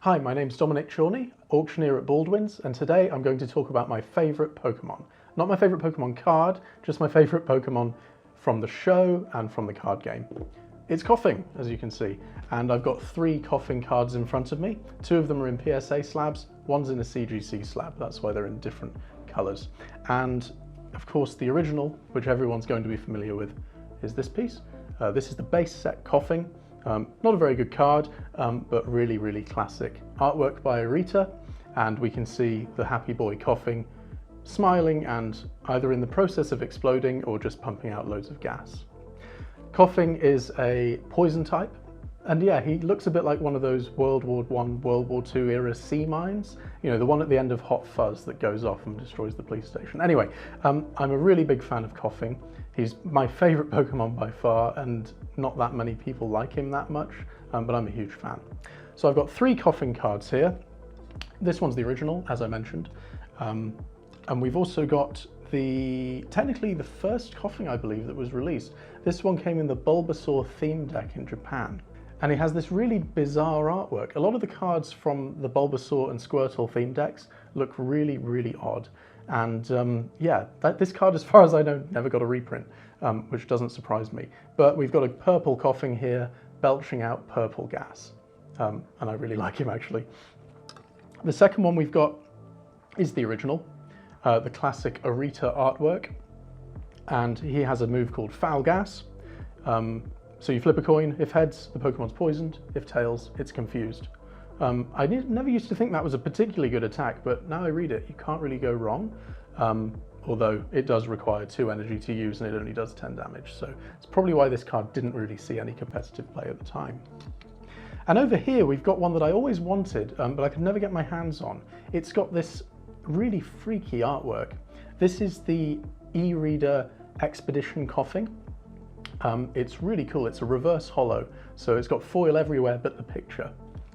Hi, my name's Dominic Chorney, auctioneer at Baldwin's, and today I'm going to talk about my favourite Pokémon. Not my favourite Pokémon card, just my favourite Pokémon from the show and from the card game. It's Koffing, as you can see, and I've got 3 Koffing cards in front of me. 2 of them are in PSA slabs, one's in a CGC slab, that's why they're in different colours. And of course the original, which everyone's going to be familiar with, is this piece. This is the base set Koffing. Not a very good card, but really, really classic. Artwork by Arita, and we can see the happy boy Koffing smiling and either in the process of exploding or just pumping out loads of gas. Koffing is a poison type, and yeah, he looks a bit like one of those World War I, World War II era sea mines. You know, the one at the end of Hot Fuzz that goes off and destroys the police station. Anyway, I'm a really big fan of Koffing. He's my favourite Pokemon by far, and not that many people like him that much, but I'm a huge fan. So I've got 3 Koffing cards here. This one's the original, as I mentioned, and we've also got technically the first Koffing, I believe, that was released. This one came in the Bulbasaur theme deck in Japan, and it has this really bizarre artwork. A lot of the cards from the Bulbasaur and Squirtle theme decks look really, really odd. And yeah, this card, as far as I know, never got a reprint, which doesn't surprise me. But we've got a purple Koffing here, belching out purple gas. And I really like him, actually. The second one we've got is the original, the classic Arita artwork. And he has a move called Foul Gas. So you flip a coin. If heads, the Pokemon's poisoned. If tails, it's confused. I never used to think that was a particularly good attack, but now I read it, you can't really go wrong. Although it does require 2 energy to use and it only does 10 damage. So it's probably why this card didn't really see any competitive play at the time. And over here, we've got one that I always wanted, but I could never get my hands on. It's got this really freaky artwork. This is the e-reader Expedition Koffing. It's really cool. It's a reverse holo. So it's got foil everywhere but the picture.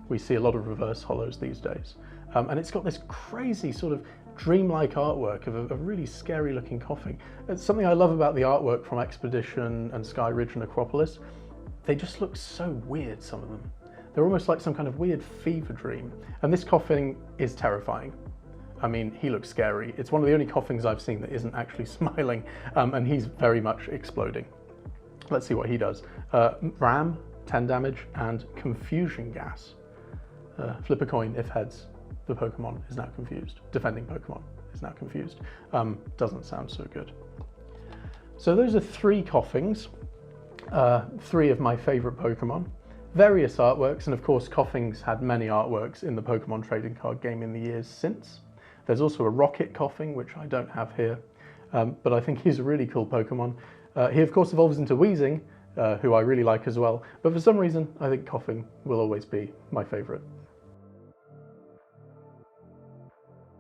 We see a lot of reverse holos these days. And it's got this crazy sort of dreamlike artwork of a really scary looking Koffing. It's something I love about the artwork from Expedition and Sky Ridge and Acropolis. They just look so weird, some of them. They're almost like some kind of weird fever dream. And this Koffing is terrifying. I mean, he looks scary. It's one of the only Koffings I've seen that isn't actually smiling, and he's very much exploding. Let's see what he does. Ram, 10 damage, and Confusion Gas. Flip a coin. If heads, the Pokemon is now confused. Defending Pokemon is now confused. Doesn't sound so good. So those are 3 Koffings, 3 of my favourite Pokemon. Various artworks, and of course Koffing's had many artworks in the Pokemon trading card game in the years since. There's also a Rocket Koffing, which I don't have here, but I think he's a really cool Pokemon. He of course evolves into Weezing, who I really like as well, but for some reason I think Koffing will always be my favourite.